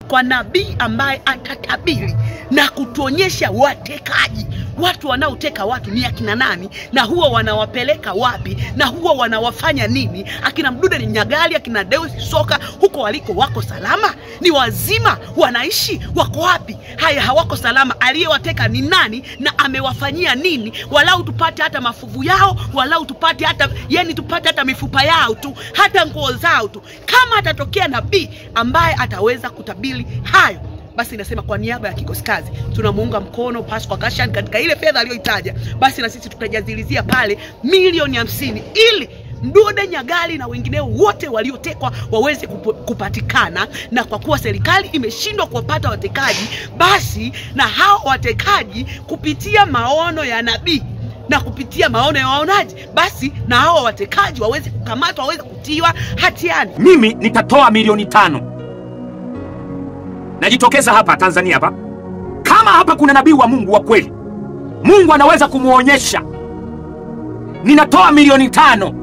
kwa nabii ambaye atatabiri na kutuonyesha watekaji. Watu wanaoteka watu ni akina nani, na huwa wanawapeleka wapi, na huwa wanawafanya nini? Akina Mdude Nyagali, akina Deus Soka, huko waliko wako salama? Ni wazima? Wanaishi? Wako wapi? Haya, hawako salama. Aliyewateka ni nani na amewafanyia nini? Walau tupate hata mafuvu yao, walau tupate hata, yani tupate hata mifupa yao tu, hata nguo zao tu. Kama atatokea nabii ambaye ataweza kutabiri hayo, basi nasema kwa niaba ya Kikosi Kazi tunamuunga mkono Pascal Kashan katika ile fedha aliyoitaja. Basi na sisi tutajazilizia pale milioni 50 ili Mdude Nyagali na wengineo wote waliotekwa waweze kupatikana. Na kwa kuwa serikali imeshindwa kuwapata watekaji, basi na hao watekaji kupitia maono ya nabii na kupitia maono ya waonaji, basi na hao watekaji waweze kukamatwa, waweze kutiwa hatiani. Mimi nitatoa milioni 5. Najitokeza hapa Tanzania hapa. Kama hapa kuna nabii wa Mungu wa kweli, Mungu anaweza kumuonyesha. Ninatoa milioni 5.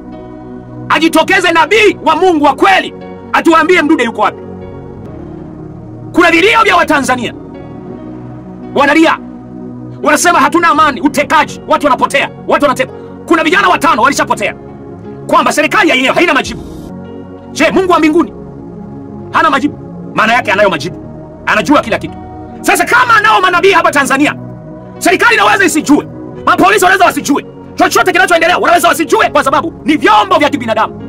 Ajitokeze nabii wa Mungu wa kweli, atuambie Mdude yuko wapi. Kuna vilio vya Watanzania. Wanalia. Wanasema hatuna amani, utekaji, watu wanapotea, watu wanatekwa. Kuna vijana 5 walishapotea. Kwamba serikali ya yenyewe haina majibu. Je, Mungu wa mbinguni hana majibu? Maana yake anayo majibu. Anajua kila kitu. Sasa kama anao manabii hapa Tanzania, serikali inaweza isijue, mapolisi wanaweza wasijue, chochote kinachoendelea wanaweza wasijue, kwa sababu ni vyombo vya kibinadamu.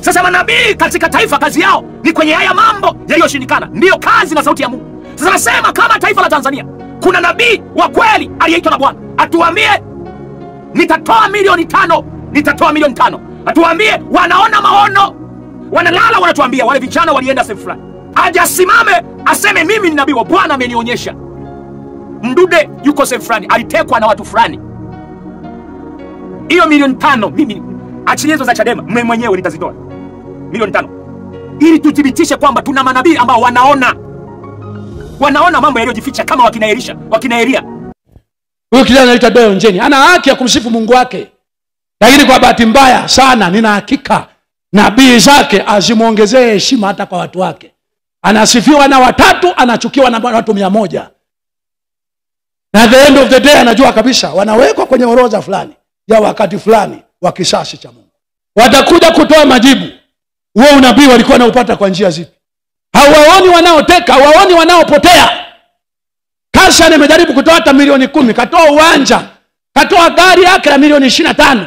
Sasa manabii katika taifa kazi yao ni kwenye haya mambo yaliyoshindikana. Ndiyo kazi na sauti ya Mungu. Sasa nasema kama taifa la Tanzania kuna nabii wa kweli aliyeitwa na Bwana, atuambie. Nitatoa milioni 5. Nitatoa milioni 5. Atuambie wanaona maono, wanalala wanatuambia wale vijana walienda sehemu fulani. Aje asimame aseme mimi ni nabii wa Bwana, amenionyesha Mdude yuko sehemu fulani, alitekwa na watu fulani. Hiyo milioni 5 mimi achilie hizo za Chadema, mimi mwenyewe nitazitoa milioni 5 ili tuthibitishe kwamba tuna manabii ambao wanaona mambo yaliyojificha kama wakina Elisha, wakina Elia. Huyo kijana anaitwa Deo Njeni ana haki ya kumsifu Mungu wake, lakini kwa bahati mbaya sana nina hakika nabii zake azimuongezee heshima hata kwa watu wake. Anasifiwa na 3, anachukiwa na watu 100. Na at the end of the day anajua kabisa wanawekwa kwenye orodha fulani ya wakati fulani wa kisasi cha Mungu. Watakuja kutoa majibu. Wao unabii walikuwa wanaupata kwa njia zipi? Hawaoni wanaoteka, hawaoni wanaopotea. Kasha nimejaribu kutoa hata milioni 10, katoa uwanja, katoa gari yake la milioni 25.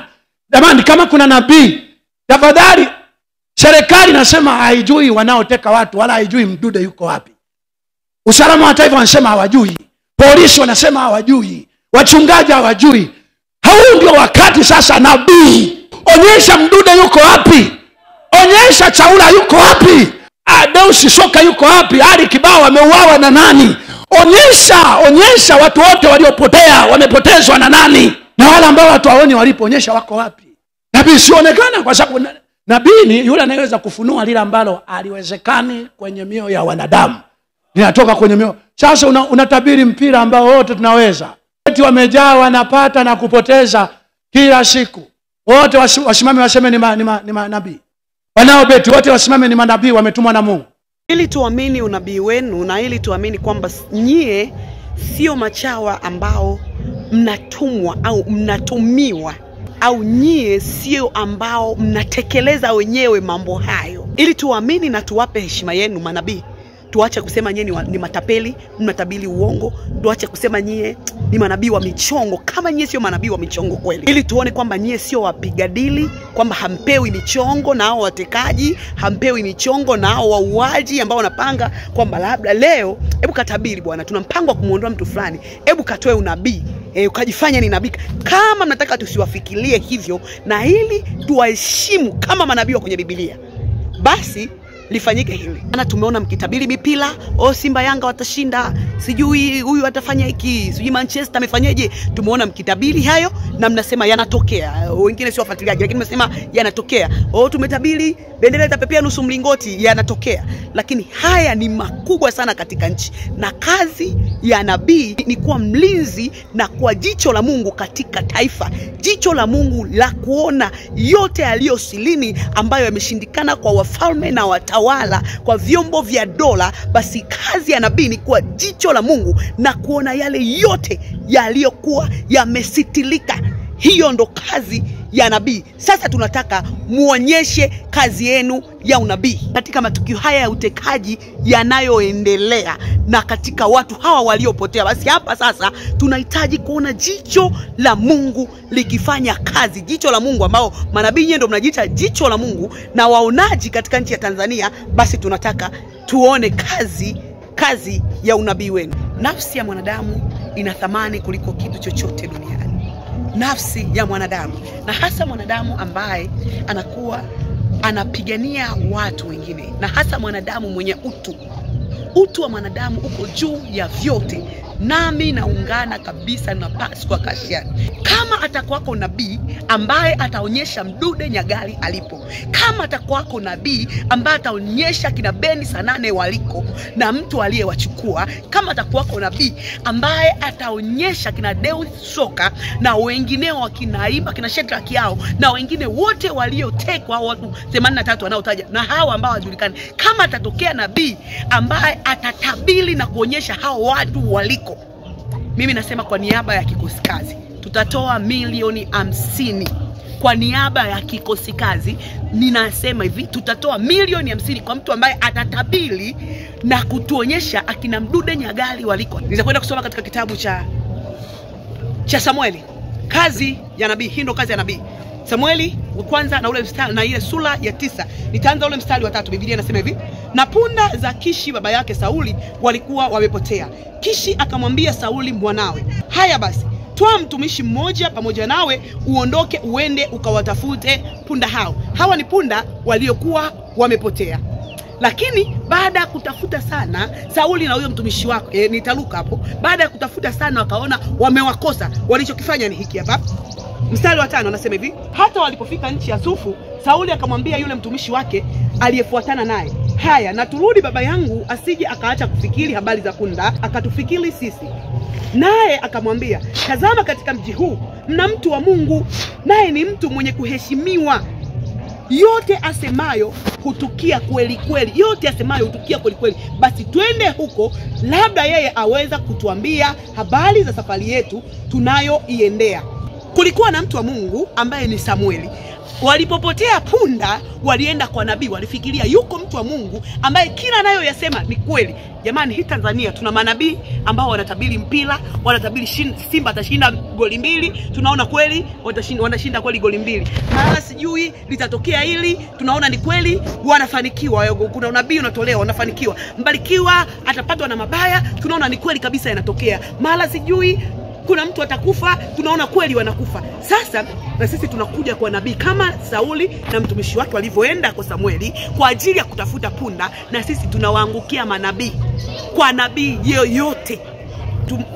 Jamani, kama kuna nabii, tafadhali, serikali nasema haijui wanaoteka watu wala haijui Mdude yuko wapi. Usalama wa taifa wanasema hawajui. Polisi wanasema hawajui. Wachungaji hawajui. Huu ndio wakati sasa nabii. Onyesha Mdude yuko wapi? Onyesha Chaula yuko wapi? Deus Soka yuko wapi? Ali Kibao ameuawa na nani? Onyesha watu wote waliopotea wamepotezwa na nani? Na wale ambao watu haoni walipoonyesha wako wapi? Nabii sionekana, kwa sababu nabii ni yule anayeweza kufunua lile ambalo aliwezekani kwenye mioyo ya wanadamu. Linatoka kwenye mioyo. Sasa unatabiri mpira ambao wote tunaweza. Eti wamejaa wanapata na kupoteza kila siku. Wote wasimame waseme ni nabii. Wanaobeti wote wasimame ni manabii wametumwa na Mungu. Ili tuamini unabii wenu na ili tuamini kwamba nyie sio machawa ambao mnatumwa au mnatumiwa, au nyie sio ambao mnatekeleza wenyewe mambo hayo. Ili tuamini na tuwape heshima yenu manabii, tuache kusema nyie ni matapeli, mnatabiri uongo. Tuache kusema nyie ni manabii wa michongo, kama nyie sio manabii wa michongo kweli. Ili tuone kwamba nyie sio wapigadili, kwamba hampewi michongo na hao watekaji, hampewi michongo na hao wauaji ambao wanapanga kwamba labda leo hebu katabiri bwana, tuna mpango wa kumuondoa mtu fulani, hebu katoe unabii, ukajifanya ni nabii. Kama mnataka tusiwafikirie hivyo na ili tuwaheshimu kama manabii wa kwenye Biblia, basi lifanyike hili. Ana tumeona mkitabiri mipira, Simba Yanga watashinda, sijui huyu atafanya hiki, sijui Manchester amefanyaje. Tumeona mkitabiri hayo na mnasema yanatokea. Wengine sio wafuatiliaji lakini mnasema yanatokea. Tumetabiri bendera itapepea nusu mlingoti, yanatokea. Lakini haya ni makubwa sana katika nchi, na kazi ya nabii ni kuwa mlinzi na kwa jicho la Mungu katika taifa, jicho la Mungu la kuona yote yaliyosilini ambayo yameshindikana kwa wafalme na watawala kutawala kwa vyombo vya dola, basi kazi ya nabii ni kuwa jicho la Mungu na kuona yale yote yaliyokuwa yamesitilika. Hiyo ndo kazi ya nabii. Sasa tunataka muonyeshe kazi yenu ya unabii katika matukio haya ya utekaji yanayoendelea na katika watu hawa waliopotea. Basi hapa sasa tunahitaji kuona jicho la Mungu likifanya kazi. Jicho la Mungu ambao manabii nyenye ndo mnajiita jicho la Mungu na waonaji katika nchi ya Tanzania. Basi tunataka tuone kazi ya unabii wenu. Nafsi ya mwanadamu ina thamani kuliko kitu chochote duniani. Nafsi ya mwanadamu, na hasa mwanadamu ambaye anakuwa anapigania watu wengine, na hasa mwanadamu mwenye utu wa mwanadamu uko juu ya vyote. Nami naungana kabisa na Pascal Kashiani. Kama atakuwako nabii ambaye ataonyesha Mdude Nyagali alipo, kama atakuwako nabii ambaye ataonyesha kina Beni Sanane waliko na mtu aliyewachukua, kama atakuwako nabii ambaye ataonyesha kina Deus Soka na wengineo wakinaimba kina Shedrack yao na wengine wote waliotekwa, watu 83 wanaotaja na hawa ambao hawajulikani, kama atatokea nabii ambaye atatabili na kuonyesha hao watu waliko, mimi nasema kwa niaba ya kikosi kazi tutatoa milioni 50. Kwa niaba ya kikosi kazi ninasema hivi, tutatoa milioni 50 kwa mtu ambaye atatabili na kutuonyesha akina Mdude Nyagali waliko. Nitakwenda kusoma katika kitabu cha Samueli, kazi ya nabii. Hii ndo kazi ya nabii. Samueli wa kwanza na ule mstari na ile sura ya 9. Nitaanza ule mstari wa 3. Biblia inasema hivi: na punda za Kishi baba yake Sauli walikuwa wamepotea. Kishi akamwambia Sauli mwanawe, haya basi, toa mtumishi mmoja pamoja nawe uondoke uende ukawatafute punda hao. Hawa ni punda waliokuwa wamepotea. Lakini baada ya kutafuta sana Sauli na huyo mtumishi wako, nitaruka hapo. Baada ya kutafuta sana wakaona wamewakosa. Walichokifanya ni hiki hapa. Mstari wa 5 anasema hivi: hata walipofika nchi ya Sufu, Sauli akamwambia yule mtumishi wake aliyefuatana naye, haya na turudi baba yangu asije akaacha kufikiri habari za punda akatufikiri sisi. Naye akamwambia, tazama katika mji huu mna mtu wa Mungu, naye ni mtu mwenye kuheshimiwa. Yote asemayo hutukia kweli kweli. Yote asemayo hutukia kweli kweli. Basi twende huko, labda yeye aweza kutuambia habari za safari yetu tunayoiendea. Kulikuwa na mtu wa Mungu ambaye ni Samueli. Walipopotea punda, walienda kwa nabii, walifikiria yuko mtu wa Mungu ambaye kila nayo yasema ni kweli. Jamani, hii Tanzania tuna manabii ambao wanatabiri mpira, wanatabiri Simba atashinda goli 2, tunaona kweli wanashinda kweli goli 2. Mara sijui litatokea hili, tunaona ni kweli wanafanikiwa. Kuna unabii unatolewa, wanafanikiwa. Mbarikiwa atapatwa na mabaya, tunaona ni kweli kabisa yanatokea. Mara sijui kuna mtu atakufa, tunaona kweli wanakufa. Sasa na sisi tunakuja kwa nabii kama Sauli na mtumishi wake walivyoenda kwa Samueli kwa ajili ya kutafuta punda, na sisi tunawaangukia manabii. Kwa nabii yoyote,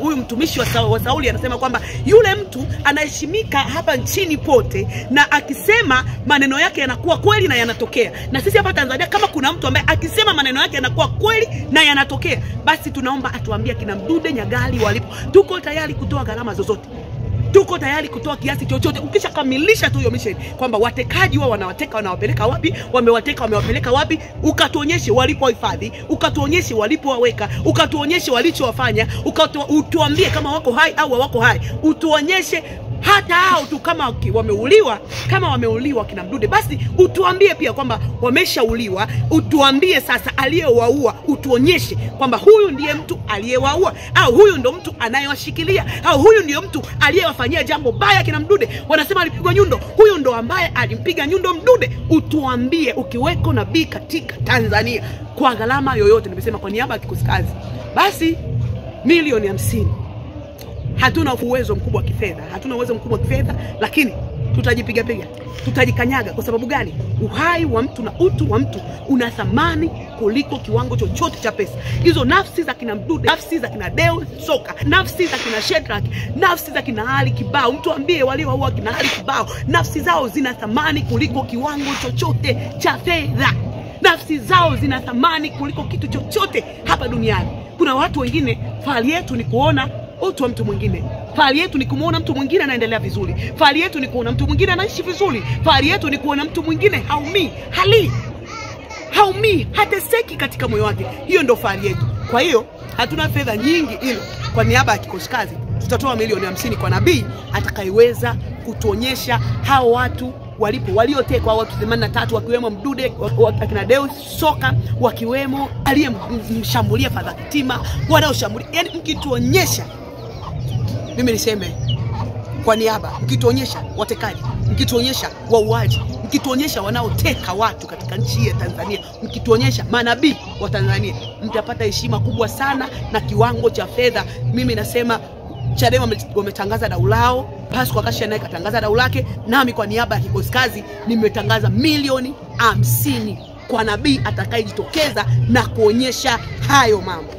huyu mtumishi wa Sauli anasema kwamba yule mtu anaheshimika hapa nchini pote, na akisema maneno yake yanakuwa kweli na yanatokea. Na sisi hapa Tanzania kama kuna mtu ambaye akisema maneno yake yanakuwa kweli na yanatokea, basi tunaomba atuambie kina Mdude Nyagali walipo. Tuko tayari kutoa gharama zozote. Tuko tayari kutoa kiasi chochote ukishakamilisha tu hiyo mission kwamba watekaji wao wanawateka wanawapeleka wapi, wamewateka wamewapeleka wapi, ukatuonyeshe walipohifadhi, ukatuonyeshe walipowaweka, ukatuonyeshe walichowafanya, utuambie kama wako hai au hawako hai, utuonyeshe hata hao tu kama wameuliwa kina Mdude, basi utuambie pia kwamba wameshauliwa. Utuambie sasa aliyewaua, utuonyeshe kwamba huyu ndiye mtu aliyewaua, au huyu ndo mtu anayewashikilia, au huyu ndio mtu aliyewafanyia jambo baya kina Mdude. Wanasema alipigwa nyundo, huyu ndo ambaye alimpiga nyundo Mdude. Utuambie ukiweko nabii katika Tanzania kwa gharama yoyote. Nimesema kwa niaba ya kikosi kazi. Basi milioni 50. Hatuna uwezo mkubwa wa kifedha, lakini tutajipiga, tutajikanyaga. Kwa sababu gani? Uhai wa mtu na utu wa mtu una thamani kuliko kiwango chochote cha pesa. Hizo nafsi za kina Mdude, nafsi za kina Deus Soka, nafsi za kina Shedrack, nafsi za kina Ali Kibao, mtu ambie walioua kina Ali Kibao, nafsi zao zina thamani kuliko kiwango chochote cha fedha. Nafsi zao zina thamani kuliko kitu chochote hapa duniani. Kuna watu wengine fahari yetu ni kuona utu wa mtu mwingine. Fahari yetu ni kumuona mtu mwingine anaendelea vizuri. Fahari yetu ni kuona mtu mwingine anaishi vizuri. Fahari yetu ni kuona mtu mwingine haumii, hali. haumii, hateseki katika moyo wake. Hiyo ndio fahari yetu. Kwa hiyo hatuna fedha nyingi, ile kwa niaba ya kikosi kazi tutatoa milioni 50 kwa nabii atakayeweza kutuonyesha hao watu walipo, waliotekwa watu 83, wakiwemo Mdude, akina Deus Soka, wakiwemo aliyemshambulia Father Kitima, wanaoshambulia. Yani mkituonyesha, mimi niseme kwa niaba, mkituonyesha watekaji, mkituonyesha wauaji, mkituonyesha wanaoteka watu katika nchi ya Tanzania, mkituonyesha manabii wa Tanzania, mtapata heshima kubwa sana na kiwango cha fedha. Mimi nasema Chadema wametangaza dau lao, Pasco Akasha naye katangaza dau lake, nami kwa niaba ya kikosi kazi nimetangaza milioni 50 kwa nabii atakayejitokeza na kuonyesha hayo mambo.